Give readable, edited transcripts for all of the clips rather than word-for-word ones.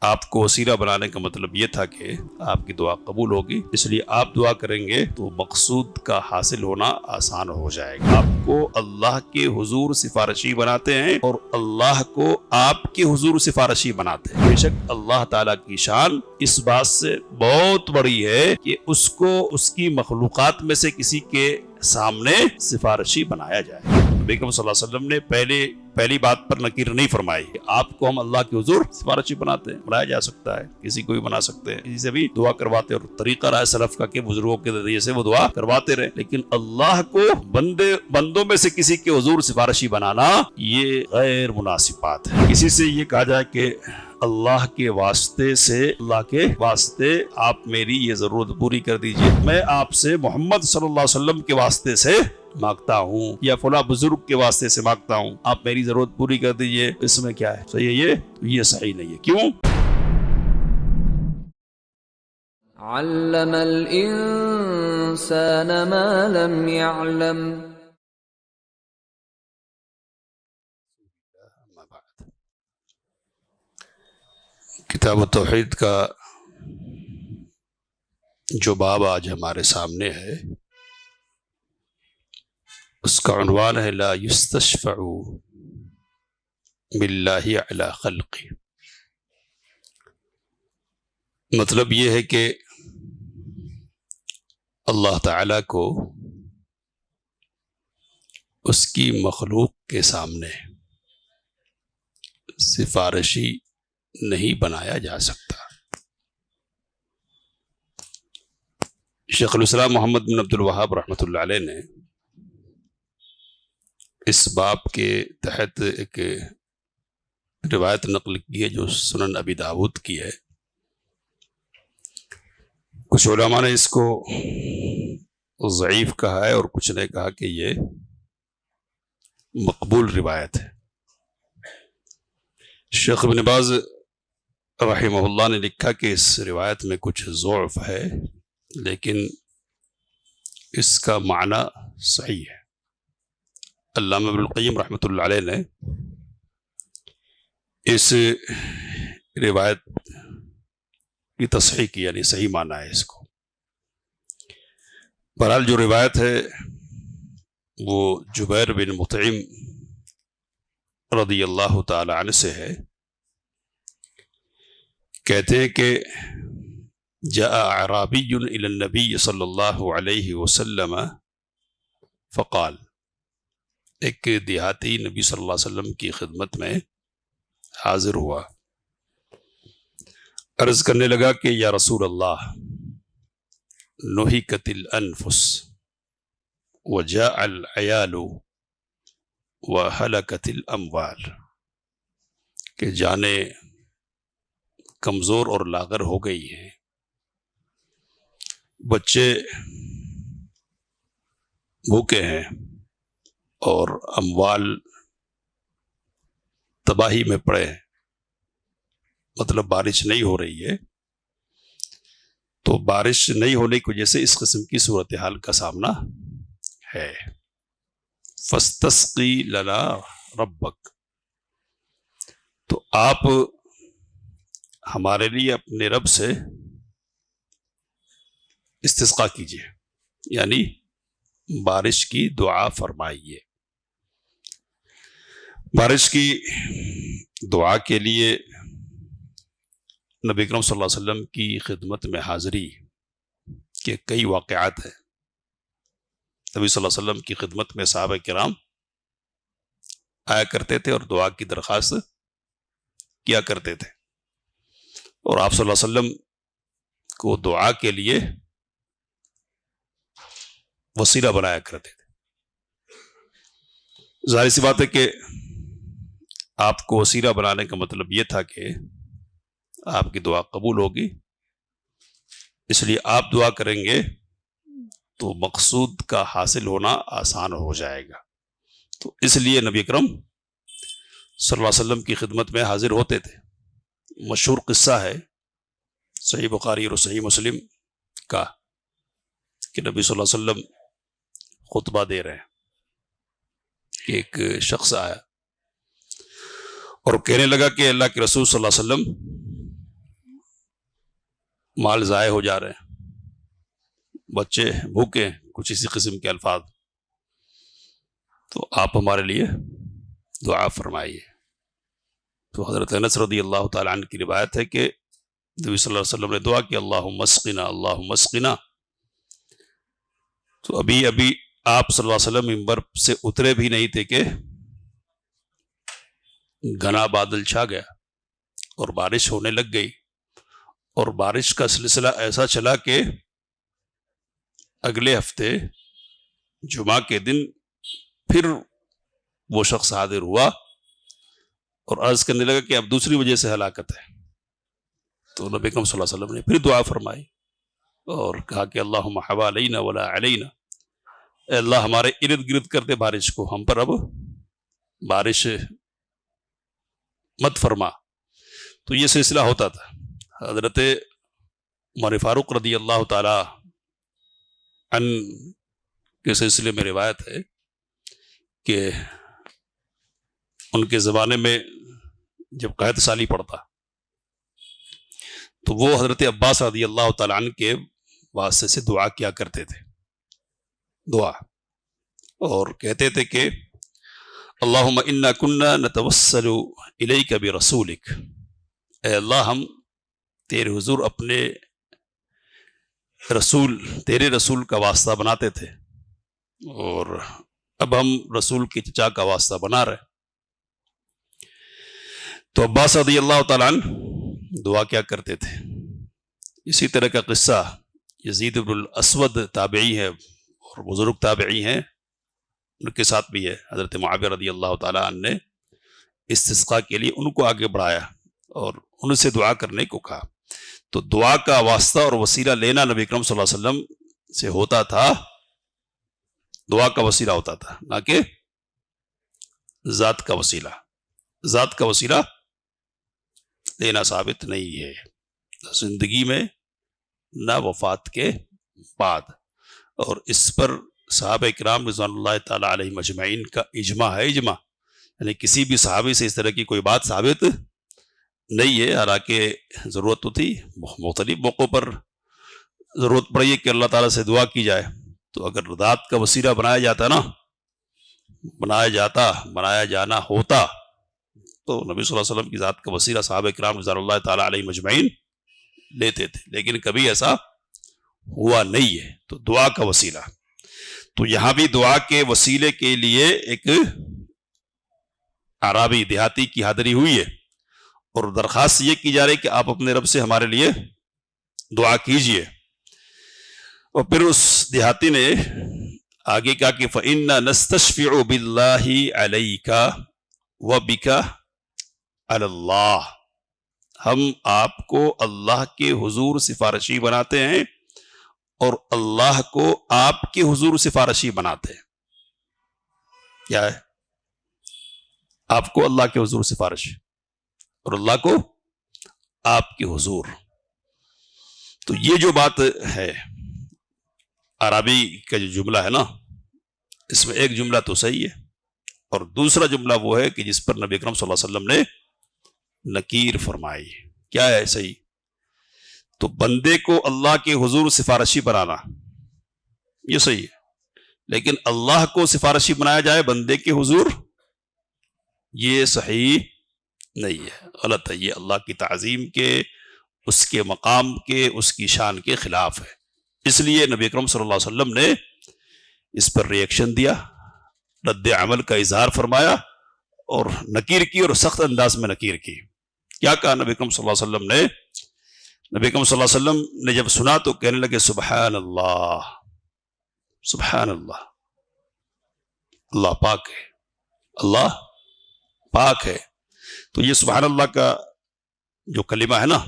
آپ کو وسیلہ بنانے کا مطلب یہ تھا کہ آپ کی دعا قبول ہوگی، اس لیے آپ دعا کریں گے تو مقصود کا حاصل ہونا آسان ہو جائے گا۔ آپ کو اللہ کے حضور سفارشی بناتے ہیں اور اللہ کو آپ کے حضور سفارشی بناتے ہیں۔ بے شک اللہ تعالیٰ کی شان اس بات سے بہت بڑی ہے کہ اس کو اس کی مخلوقات میں سے کسی کے سامنے سفارشی بنایا جائے۔ نبی کریم صلی اللہ علیہ وسلم نے پہلی بات پر نکیر نہیں فرمائی کہ آپ کو ہم اللہ کے حضور سفارشی بناتے ہیں۔ بنایا جا سکتا ہے، کسی کو بھی بنا سکتے ہیں، کسی سے بھی دعا کرواتے ہیں، اور طریقہ رہا ہے سلف کا کہ بزرگوں کے ذریعے سے وہ دعا کرواتے رہے، لیکن اللہ کو بندوں میں سے کسی کے حضور سفارشی بنانا یہ غیر مناسب بات ہے۔ کسی سے یہ کہا جائے کہ اللہ کے واسطے آپ میری یہ ضرورت پوری کر دیجئے، میں آپ سے محمد صلی اللہ علیہ وسلم کے واسطے سے مانگتا ہوں، یا فلاں بزرگ کے واسطے سے مانگتا ہوں، آپ میری ضرورت پوری کر دیجئے، اس میں کیا ہے؟ صحیح ہے یہ صحیح نہیں ہے۔ کیوں؟ علم الانسان ما لم يعلم۔ کتاب التوحید کا جو باب آج ہمارے سامنے ہے اس کا عنوان ہے لا یستشفع باللہ علی خلقہ۔ مطلب یہ ہے کہ اللہ تعالی کو اس کی مخلوق کے سامنے سفارشی نہیں بنایا جا سکتا۔ شیخ الاسلام محمد بن عبد الوہاب رحمۃ اللہ علیہ نے اس باب کے تحت ایک روایت نقل کی ہے جو سنن ابی داود کی ہے۔ کچھ علماء نے اس کو ضعیف کہا ہے اور کچھ نے کہا کہ یہ مقبول روایت ہے۔ شیخ ابن باز رحمہ اللہ نے لکھا کہ اس روایت میں کچھ ضعف ہے، لیکن اس کا معنی صحیح ہے۔ علامہ ابن القیم رحمۃ اللہ علیہ نے اس روایت کی تصحیح کی، یعنی صحیح معنی ہے اس کو۔ بہرحال جو روایت ہے وہ جبیر بن مطعم رضی اللہ تعالی عنہ سے ہے۔ کہتے ہیں کہ جاء اعرابی الی النبی صلی اللہ علیہ وسلم فقال، ایک دیہاتی نبی صلی اللہ علیہ وسلم کی خدمت میں حاضر ہوا، عرض کرنے لگا کہ یا رسول اللہ نہکت الانفس وجاء العیال وہلکت الاموال، کہ جانیں کمزور اور لاغر ہو گئی ہیں، بچے بھوکے ہیں، اور اموال تباہی میں پڑے ہیں۔ مطلب بارش نہیں ہو رہی ہے، تو بارش نہیں ہونے کی وجہ سے اس قسم کی صورتحال کا سامنا ہے۔ فاستسقی لنا ربک، تو آپ ہمارے لیے اپنے رب سے استسقا کیجیے، یعنی بارش کی دعا فرمائیے۔ بارش کی دعا کے لیے نبی اکرم صلی اللہ علیہ وسلم کی خدمت میں حاضری کے کئی واقعات ہیں۔ نبی صلی اللہ علیہ وسلم کی خدمت میں صحابہ کرام آیا کرتے تھے اور دعا کی درخواست کیا کرتے تھے، اور آپ صلی اللہ علیہ وسلم کو دعا کے لیے وسیلہ بنایا کرتے تھے۔ ظاہر سی بات ہے کہ آپ کو وسیلہ بنانے کا مطلب یہ تھا کہ آپ کی دعا قبول ہوگی، اس لیے آپ دعا کریں گے تو مقصود کا حاصل ہونا آسان ہو جائے گا۔ تو اس لیے نبی اکرم صلی اللہ علیہ وسلم کی خدمت میں حاضر ہوتے تھے۔ مشہور قصہ ہے صحیح بخاری اور صحیح مسلم کا کہ نبی صلی اللہ علیہ وسلم خطبہ دے رہے ہیں کہ ایک شخص آیا اور کہنے لگا کہ اللہ کے رسول صلی اللہ علیہ وسلم مال ضائع ہو جا رہے ہیں، بچے بھوکے ہیں، کچھ اسی قسم کے الفاظ، تو آپ ہمارے لیے دعا فرمائیے۔ تو حضرت انس رضی اللہ تعالیٰ عنہ کی روایت ہے کہ نبی صلی اللہ علیہ وسلم نے دعا کہ اللہم اسقنا اللہم اسقنا۔ تو ابھی آپ صلی اللہ علیہ وسلم منبر سے اترے بھی نہیں تھے کہ گھنا بادل چھا گیا اور بارش ہونے لگ گئی، اور بارش کا سلسلہ ایسا چلا کہ اگلے ہفتے جمعہ کے دن پھر وہ شخص حاضر ہوا اور عرض کرنے لگا کہ اب دوسری وجہ سے ہلاکت ہے۔ تو نبی اکرم صلی اللہ علیہ وسلم نے پھر دعا فرمائی اور کہا کہ اللہم حوالینہ ولا علینا، اے اللہ ہمارے ارد گرد کر دے بارش کو، ہم پر اب بارش مت فرما۔ تو یہ سلسلہ ہوتا تھا۔ حضرت عمر فاروق رضی اللہ تعالی عنہ کے سلسلے میں روایت ہے کہ ان کے زمانے میں جب قحط سالی پڑتا تو وہ حضرت عباس رضی اللہ تعالیٰ عنہ کے واسطے سے دعا کیا کرتے تھے، دعا، اور کہتے تھے کہ اللہم انا کننا نتوسل الیک برسولک، اے اللہ ہم تیرے حضور اپنے رسول، تیرے رسول کا واسطہ بناتے تھے، اور اب ہم رسول کے چچا کا واسطہ بنا رہے۔ تو عباس رضی اللہ تعالیٰ عنہ دعا کیا کرتے تھے۔ اسی طرح کا قصہ یزید بن الاسود تابعی ہے اور بزرگ تابعی ہیں، ان کے ساتھ بھی ہے۔ حضرت معاویہ رضی اللہ تعالیٰ عنہ نے استسقاء کے لیے ان کو آگے بڑھایا اور ان سے دعا کرنے کو کہا۔ تو دعا کا واسطہ اور وسیلہ لینا نبی اکرم صلی اللہ علیہ وسلم سے ہوتا تھا، دعا کا وسیلہ ہوتا تھا، نہ کہ ذات کا وسیلہ۔ ذات کا وسیلہ لینا ثابت نہیں ہے زندگی میں نہ وفات کے بعد، اور اس پر صحابہ کرام رضوان اللہ تعالیٰ علیہ مجمعین کا اجماع ہے، اجماع، یعنی کسی بھی صحابی سے اس طرح کی کوئی بات ثابت نہیں ہے۔ حالانکہ ضرورت تو تھی، مختلف موقعوں پر ضرورت پڑی ہے کہ اللہ تعالیٰ سے دعا کی جائے، تو اگر ذات کا وسیلہ بنایا جاتا نا، بنایا جانا ہوتا تو نبی صلی اللہ علیہ وسلم کی ذات کا وسیلہ صحابہ کرام رضوان اللہ تعالیٰ علیہ مجمعین لیتے تھے، لیکن کبھی ایسا ہوا نہیں ہے۔ تو دعا کا وسیلہ، تو یہاں بھی دعا کے وسیلے کے لیے ایک اعرابی دیہاتی کی حاضری ہوئی ہے، اور درخواست یہ کی جا رہی کہ آپ اپنے رب سے ہمارے لیے دعا کیجئے۔ اور پھر اس دیہاتی نے آگے کہا کہ فَإِنَّا نَسْتَشْفِعُ بِاللَّهِ عَلَيْكَ وَبِكَ عَلَى اللَّهِ، ہم آپ کو اللہ کے حضور سفارشی بناتے ہیں اور اللہ کو آپ کے حضور سفارشی بناتے ہیں۔ کیا ہے؟ آپ کو اللہ کے حضور سفارش اور اللہ کو آپ کے حضور۔ تو یہ جو بات ہے عربی کا جو جملہ ہے نا، اس میں ایک جملہ تو صحیح ہے، اور دوسرا جملہ وہ ہے کہ جس پر نبی اکرم صلی اللہ علیہ وسلم نے نکیر فرمائی۔ کیا ہے صحیح؟ تو بندے کو اللہ کے حضور سفارشی بنانا یہ صحیح ہے، لیکن اللہ کو سفارشی بنایا جائے بندے کے حضور، یہ صحیح نہیں ہے، غلط ہے، یہ اللہ کی تعظیم کے، اس کے مقام کے، اس کی شان کے خلاف ہے۔ اس لیے نبی اکرم صلی اللہ علیہ وسلم نے اس پر ریئیکشن دیا، رد عمل کا اظہار فرمایا اور نکیر کی، اور سخت انداز میں نکیر کی۔ کیا کہا نبی اکرم صلی اللہ علیہ وسلم نے؟ نبی اکرم صلی اللہ علیہ وسلم نے جب سنا تو کہنے لگے سبحان اللہ، سبحان اللہ، اللہ پاک ہے، اللہ پاک ہے۔ تو یہ سبحان اللہ کا جو کلمہ ہے نا،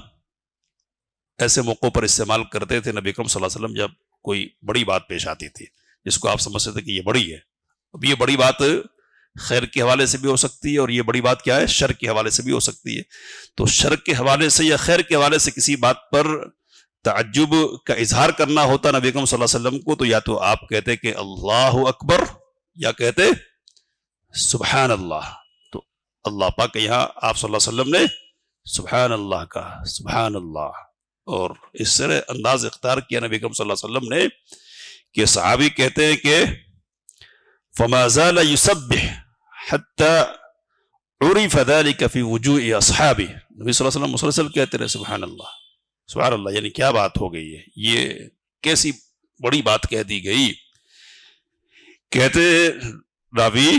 ایسے موقعوں پر استعمال کرتے تھے نبی اکرم صلی اللہ علیہ وسلم جب کوئی بڑی بات پیش آتی تھی، جس کو آپ سمجھتے تھے کہ یہ بڑی ہے۔ اب یہ بڑی بات خیر کے حوالے سے بھی ہو سکتی ہے، اور یہ بڑی بات کیا ہے؟ شر کے حوالے سے بھی ہو سکتی ہے۔ تو شر کے حوالے سے یا خیر کے حوالے سے کسی بات پر تعجب کا اظہار کرنا ہوتا نبی اکرم صلی اللہ علیہ وسلم کو، تو یا تو آپ کہتے کہ اللہ اکبر یا کہتے سبحان اللہ۔ تو اللہ پاک یہاں آپ صلی اللہ علیہ وسلم نے سبحان اللہ کہا، سبحان اللہ، اور اس طرح انداز اختیار کیا نبی اکرم صلی اللہ علیہ وسلم نے کہ صحابی کہتے ہیں کہ فما زال يسبح حتى عرف ذلك في وجوه اصحابه، نبی صلی اللہ علیہ وسلم مسلسل کہتے رہے سبحان اللہ سبحان اللہ، یعنی کیا بات ہو گئی ہے، یہ کیسی بڑی بات کہہ دی گئی۔ کہتے راوی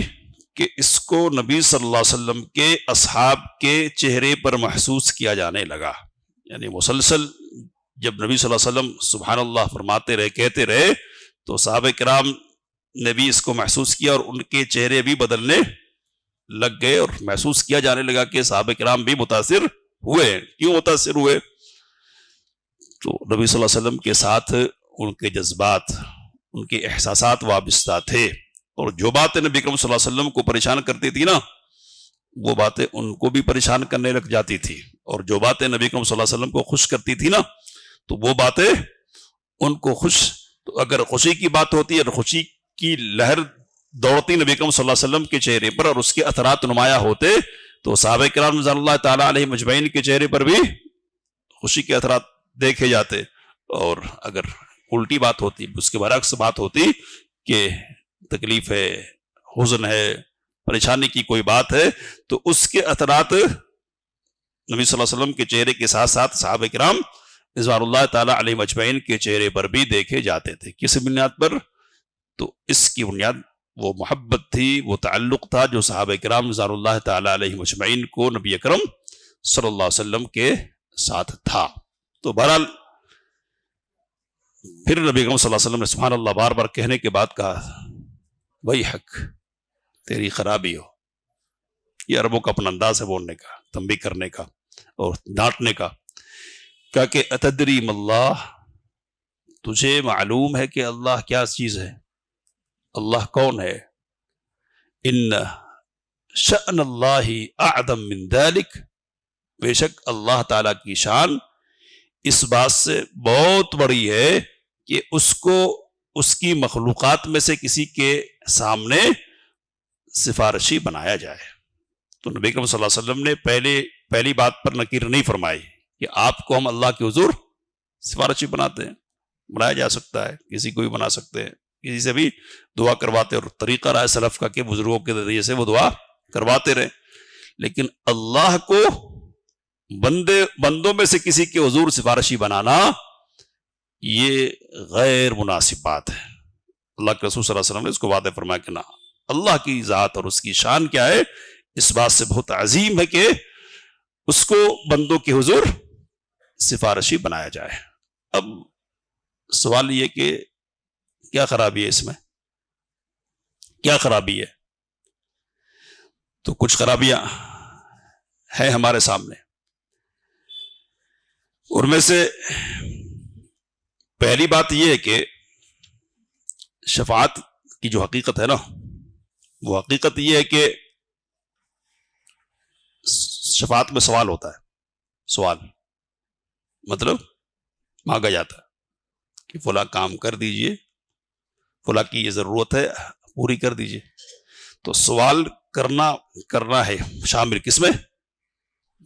کہ اس کو نبی صلی اللہ علیہ وسلم کے اصحاب کے چہرے پر محسوس کیا جانے لگا، یعنی مسلسل جب نبی صلی اللہ علیہ وسلم سبحان اللہ فرماتے رہے کہتے رہے تو صحابہ کرام نے بھی اس کو محسوس کیا اور ان کے چہرے بھی بدلنے لگ گئے، اور محسوس کیا جانے لگا کہ صحابہ کرام بھی متاثر ہوئے۔ کیوں متاثر ہوئے؟ تو نبی صلی اللہ علیہ وسلم کے ساتھ ان کے جذبات، ان کے احساسات وابستہ تھے، اور جو باتیں نبی اکرم صلی اللہ علیہ وسلم کو پریشان کرتی تھی نا وہ باتیں ان کو بھی پریشان کرنے لگ جاتی تھی، اور جو باتیں نبی اکرم صلی اللہ علیہ وسلم کو خوش کرتی تھی نا تو وہ باتیں ان کو خوش، تو اگر خوشی کی بات ہوتی ہے اور خوشی کی لہر دوڑتی نبی اکرم صلی اللہ علیہ وسلم کے چہرے پر اور اس کے اثرات نمایاں ہوتے تو صحابہ کرام رضوان اللہ تعالیٰ علیہ مجمعین کے چہرے پر بھی خوشی کے اثرات دیکھے جاتے، اور اگر الٹی بات ہوتی، اس کے برعکس بات ہوتی کہ تکلیف ہے، حزن ہے، پریشانی کی کوئی بات ہے تو اس کے اثرات نبی صلی اللہ علیہ وسلم کے چہرے کے ساتھ ساتھ صحابہ کرام رضوان اللہ تعالیٰ علیہ مجمعین کے چہرے پر بھی دیکھے جاتے تھے۔ کس بنیاد پر؟ تو اس کی بنیاد وہ محبت تھی، وہ تعلق تھا جو صحابہ کرام رضوان اللہ تعالیٰ علیہ مجمعین کو نبی اکرم صلی اللہ علیہ وسلم کے ساتھ تھا۔ تو بہرحال پھر نبی اکرم صلی اللہ علیہ وسلم نے سبحان اللہ بار بار کہنے کے بعد کہا وہی حق، تیری خرابی ہو۔ یہ عربوں کا اپنا انداز ہے بولنے کا، تنبیہ کرنے کا اور ڈانٹنے کا۔ کہا کہ اتدری ماللہ، تجھے معلوم ہے کہ اللہ کیا چیز ہے، اللہ کون ہے؟ ان شأن اللہ اعظم من ذلک، بے شک اللہ تعالیٰ کی شان اس بات سے بہت بڑی ہے کہ اس کو اس کی مخلوقات میں سے کسی کے سامنے سفارشی بنایا جائے۔ تو نبی اکرم صلی اللہ علیہ وسلم نے پہلی بات پر نکیر نہیں فرمائی کہ آپ کو ہم اللہ کے حضور سفارشی بناتے ہیں، بنایا جا سکتا ہے، کسی کو بھی بنا سکتے ہیں، کسی سے بھی دعا کرواتے، اور طریقہ رہا سلف کا کہ بزرگوں کے ذریعے سے وہ دعا کرواتے رہے، لیکن اللہ کو بندوں میں سے کسی کے حضور سفارشی بنانا یہ غیر مناسب بات ہے۔ اللہ کے رسول صلی اللہ علیہ وسلم نے اس کو واضح فرمایا کہ نہ، اللہ کی ذات اور اس کی شان کیا ہے، اس بات سے بہت عظیم ہے کہ اس کو بندوں کے حضور سفارشی بنایا جائے۔ اب سوال یہ کہ کیا خرابی ہے اس میں، کیا خرابی ہے؟ تو کچھ خرابیاں ہیں ہمارے سامنے، ان میں سے پہلی بات یہ ہے کہ شفاعت کی جو حقیقت ہے نا، وہ حقیقت یہ ہے کہ شفاعت میں سوال ہوتا ہے، سوال مطلب مانگا جاتا ہے کہ فلاں کام کر دیجئے، فلاں کی یہ ضرورت ہے پوری کر دیجئے۔ تو سوال کرنا ہے شامل کس میں؟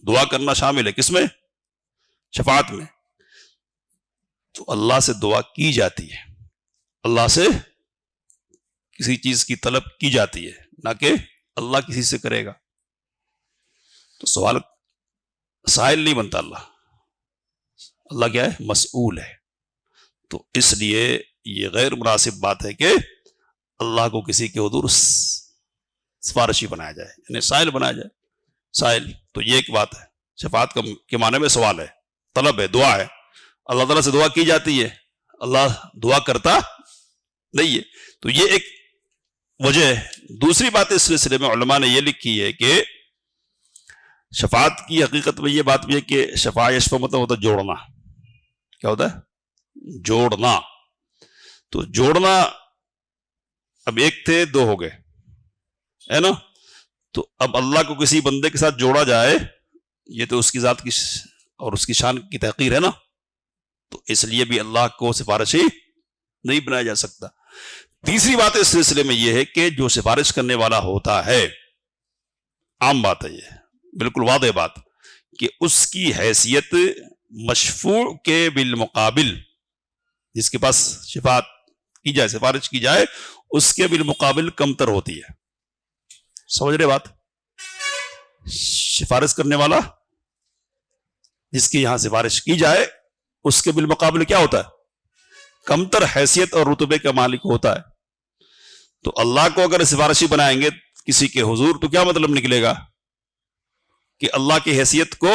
دعا کرنا شامل ہے کس میں؟ شفاعت میں۔ تو اللہ سے دعا کی جاتی ہے، اللہ سے کسی چیز کی طلب کی جاتی ہے، نہ کہ اللہ کسی سے کرے گا۔ تو سوال سائل نہیں بنتا، اللہ کیا ہے؟ مسئول ہے۔ تو اس لیے یہ غیر مناسب بات ہے کہ اللہ کو کسی کے حضور سفارشی بنایا جائے، یعنی سائل بنایا جائے۔ سائل تو یہ ایک بات ہے، شفاعت کے معنی میں سوال ہے، طلب ہے، دعا ہے، اللہ تعالیٰ سے دعا کی جاتی ہے، اللہ دعا کرتا نہیں ہے۔ تو یہ ایک وجہ ہے۔ دوسری بات اس سلسلے میں علماء نے یہ لکھی ہے کہ شفاعت کی حقیقت میں یہ بات بھی ہے کہ شفاع یشفع مطلب ہوتا ہے جوڑنا۔ کیا ہوتا ہے؟ جوڑنا۔ تو جوڑنا، اب ایک تھے دو ہو گئے، ہے نا؟ تو اب اللہ کو کسی بندے کے ساتھ جوڑا جائے، یہ تو اس کی ذات کی اور اس کی شان کی تحقیر ہے نا، تو اس لیے بھی اللہ کو سفارشی نہیں بنایا جا سکتا۔ تیسری بات اس سلسلے میں یہ ہے کہ جو سفارش کرنے والا ہوتا ہے، عام بات ہے، یہ بالکل واضح بات، کہ اس کی حیثیت مشفوع کے بالمقابل، جس کے پاس شفاعت کی جائے، سفارش کی جائے، اس کے بالمقابل کمتر ہوتی ہے. سمجھ رہے بات؟ سفارش کرنے والا جس کی یہاں سفارش کی جائے اس کے بالمقابل کیا ہوتا ہے؟ کمتر حیثیت اور رتبے کا مالک ہوتا ہے. تو اللہ کو اگر سفارشی بنائیں گے کسی کے حضور تو کیا مطلب نکلے گا؟ کہ اللہ کی حیثیت کو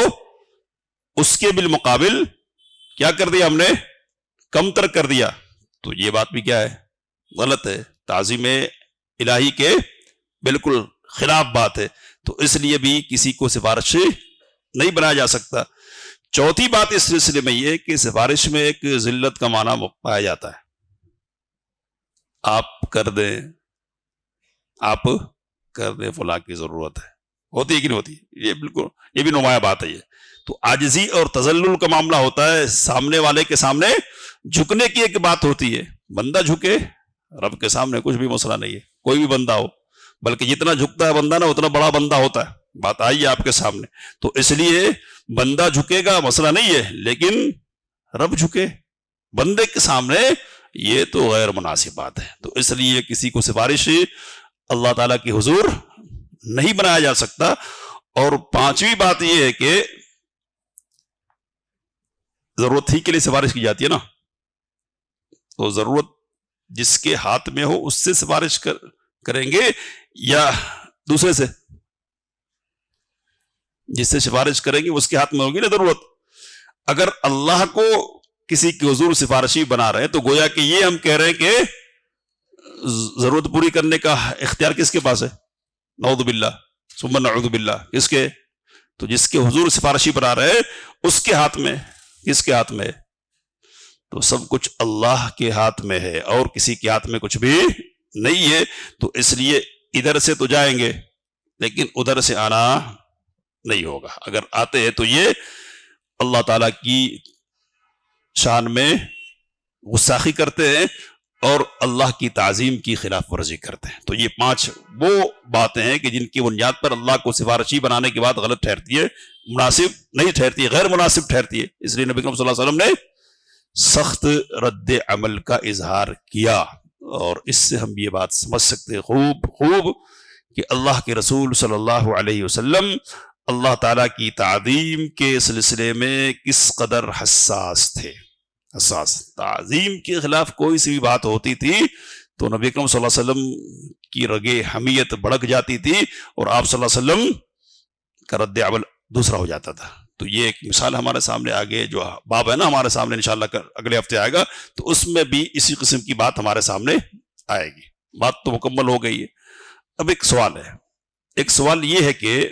اس کے بالمقابل کیا کر دیا ہم نے؟ کمتر کر دیا. تو یہ بات بھی کیا ہے؟ غلط ہے، تعظیم الہی کے بالکل خلاف بات ہے. تو اس لیے بھی کسی کو سفارش نہیں بنایا جا سکتا. چوتھی بات اس سلسلے میں یہ کہ سفارش میں ایک ذلت کا معنی پایا جاتا ہے. آپ کر دیں، آپ کر دیں، فلاں کی ضرورت ہے. ہوتی ہے کہ نہیں ہوتی؟ یہ بالکل، یہ بھی نمایاں بات ہے. یہ تو عاجزی اور تذلل کا معاملہ ہوتا ہے. سامنے والے کے سامنے جھکنے کی ایک بات ہوتی ہے. بندہ جھکے، رب کے سامنے کچھ بھی مسئلہ نہیں ہے، کوئی بھی بندہ ہو، بلکہ جتنا جھکتا ہے بندہ نا اتنا بڑا بندہ ہوتا ہے. بات آئی ہے آپ کے سامنے. تو اس لیے بندہ جھکے گا مسئلہ نہیں ہے، لیکن رب جھکے بندے کے سامنے یہ تو غیر مناسب بات ہے. تو اس لیے کسی کو سفارش اللہ تعالیٰ کی حضور نہیں بنایا جا سکتا. اور پانچویں بات یہ ہے کہ ضرورت ہی کے لیے سفارش کی جاتی ہے نا. تو ضرورت جس کے ہاتھ میں ہو اس سے سفارش کریں گے یا دوسرے سے؟ جس سے سفارش کریں گے اس کے ہاتھ میں ہوگی نا ضرورت. اگر اللہ کو کسی کے حضور سفارشی بنا رہے ہیں تو گویا کہ یہ ہم کہہ رہے ہیں کہ ضرورت پوری کرنے کا اختیار کس کے پاس ہے؟ نعوذ باللہ ثم نعوذ باللہ. کس کے؟ تو جس کے حضور سفارشی بنا رہے ہیں اس کے ہاتھ میں. کس کے ہاتھ میں؟ تو سب کچھ اللہ کے ہاتھ میں ہے اور کسی کے ہاتھ میں کچھ بھی نہیں ہے. تو اس لیے ادھر سے تو جائیں گے لیکن ادھر سے آنا نہیں ہوگا. اگر آتے ہیں تو یہ اللہ تعالیٰ کی شان میں غستاخی کرتے ہیں اور اللہ کی تعظیم کی خلاف ورزی کرتے ہیں. تو یہ پانچ وہ باتیں ہیں کہ جن کی بنیاد پر اللہ کو سفارشی بنانے کی بات غلط ٹھہرتی ہے، مناسب نہیں ٹھہرتی ہے، غیر مناسب ٹھہرتی ہے. اس لیے نبی کریم صلی اللہ علیہ وسلم نے سخت رد عمل کا اظہار کیا. اور اس سے ہم یہ بات سمجھ سکتے ہیں خوب کہ اللہ کے رسول صلی اللہ علیہ وسلم اللہ تعالیٰ کی تعظیم کے سلسلے میں کس قدر حساس تھے. حساس. تعظیم کے خلاف کوئی سی بھی بات ہوتی تھی تو نبی کریم صلی اللہ علیہ وسلم کی رگے حمیت بڑک جاتی تھی اور آپ صلی اللہ علیہ وسلم کا رد عمل دوسرا ہو جاتا تھا. تو یہ ایک مثال ہمارے سامنے آگے جو باب ہے نا ہمارے سامنے انشاءاللہ اگلے ہفتے آئے گا تو اس میں بھی اسی قسم کی بات ہمارے سامنے آئے گی. بات تو مکمل ہو گئی ہے. اب ایک سوال ہے. ایک سوال یہ ہے کہ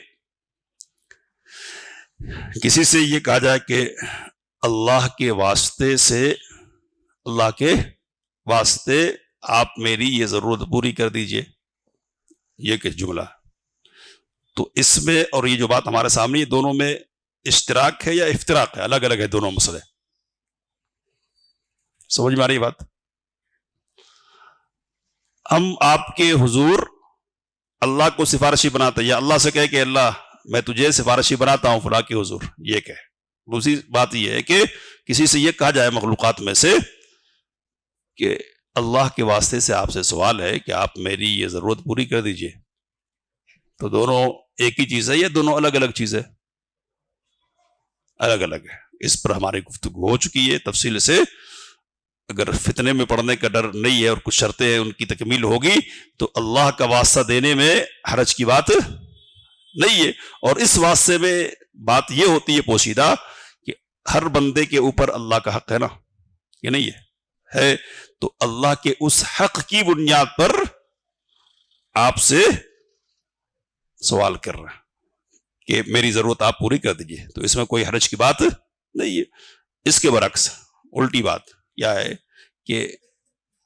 کسی سے یہ کہا جائے کہ اللہ کے واسطے سے، اللہ کے واسطے آپ میری یہ ضرورت پوری کر دیجئے، یہ کہ جملہ. تو اس میں اور یہ جو بات ہمارے سامنے، یہ دونوں میں اشتراک ہے یا افتراق ہے؟ الگ الگ ہے دونوں مسئلے. سمجھ میں آ رہی بات؟ ہم آپ کے حضور اللہ کو سفارشی بناتے یا اللہ سے کہے کہ اللہ میں تجھے سفارشی بناتا ہوں فلاں کے حضور، یہ کہے. دوسری بات یہ ہے کہ کسی سے یہ کہا جائے مخلوقات میں سے کہ اللہ کے واسطے سے آپ سے سوال ہے کہ آپ میری یہ ضرورت پوری کر دیجئے. تو دونوں ایک ہی چیز ہے یا دونوں الگ الگ چیز ہے؟ الگ الگ ہے. اس پر ہماری گفتگو ہو چکی ہے تفصیل سے. اگر فتنے میں پڑنے کا ڈر نہیں ہے اور کچھ شرطیں ہیں ان کی تکمیل ہوگی تو اللہ کا واسطہ دینے میں حرج کی بات نہیں ہے. اور اس واسطے میں بات یہ ہوتی ہے پوشیدہ کہ ہر بندے کے اوپر اللہ کا حق ہے نا، یہ نہیں ہے؟ تو اللہ کے اس حق کی بنیاد پر آپ سے سوال کر رہا ہے کہ میری ضرورت آپ پوری کر دیجئے. تو اس میں کوئی حرج کی بات نہیں ہے. اس کے برعکس الٹی بات کیا ہے کہ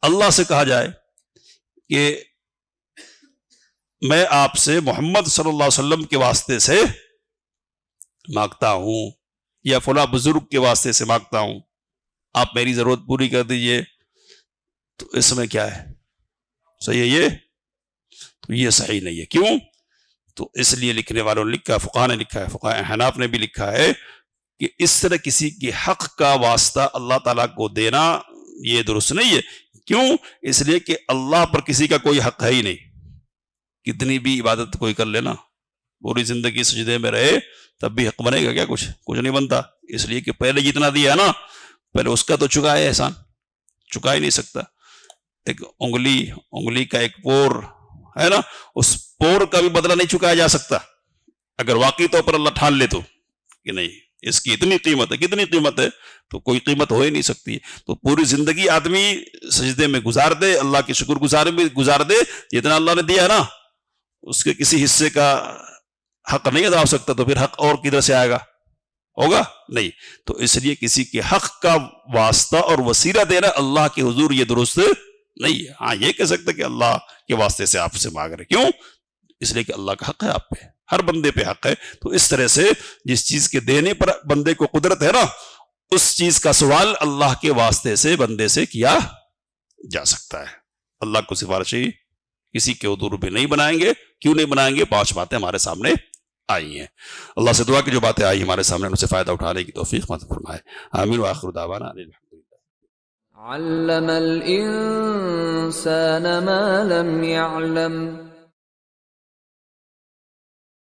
اللہ سے کہا جائے کہ میں آپ سے محمد صلی اللہ علیہ وسلم کے واسطے سے مانگتا ہوں یا فلاں بزرگ کے واسطے سے مانگتا ہوں، آپ میری ضرورت پوری کر دیجئے. تو اس میں کیا ہے؟ صحیح ہے یہ؟ تو یہ صحیح نہیں ہے. کیوں؟ تو اس لیے لکھنے والوں نے لکھا، فقہاء نے لکھا ہے، فقہاء حناف نے بھی لکھا ہے کہ اس طرح کسی کے حق کا واسطہ اللہ تعالیٰ کو دینا یہ درست نہیں ہے. کیوں؟ اس لیے کہ اللہ پر کسی کا کوئی حق ہے ہی نہیں. کتنی بھی عبادت کوئی کر لینا، پوری زندگی سجدے میں رہے، تب بھی حق بنے گا کیا؟ کچھ نہیں بنتا. اس لیے کہ پہلے جتنا دیا ہے نا، پہلے اس کا تو چکا ہے احسان، چکا ہی نہیں سکتا. ایک انگلی کا ایک پور ہے نا، اس پور کا بھی بدلہ نہیں چکایا جا سکتا. اگر واقعی طور پر اللہ ٹھان لے تو کہ نہیں اس کی اتنی قیمت ہے، کتنی قیمت ہے، تو کوئی قیمت ہو ہی نہیں سکتی. تو پوری زندگی آدمی سجدے میں گزار دے، اللہ کی شکر گزار دے، جتنا اللہ نے دیا نا اس کے کسی حصے کا حق نہیں ادا ہو سکتا، تو پھر حق اور کدھر سے آئے گا؟ ہوگا نہیں. تو اس لیے کسی کے حق کا واسطہ اور وسیلہ دینا اللہ کے حضور یہ درست نہیں ہے. ہاں یہ کہہ سکتے کہ اللہ کے واسطے سے آپ سے مانگ رہے. کیوں؟ اس لیے کہ اللہ کا حق ہے آپ پہ، ہر بندے پہ حق ہے. تو اس طرح سے جس چیز کے دینے پر بندے کو قدرت ہے نا، اس چیز کا سوال اللہ کے واسطے سے بندے سے کیا جا سکتا ہے. اللہ کو سفارشی کسی کے حضور پہ نہیں بنائیں گے. کیوں نہیں بنائیں گے؟ 5 باتیں ہمارے سامنے آئی ہیں. اللہ سے دعا کہ جو باتیں آئی ہمارے سامنے ان سے فائدہ اٹھانے کی توفیق عطا فرمائے. آمین وآخر دعوانا الحمدللہ. علم الإنسان ما لم يعلم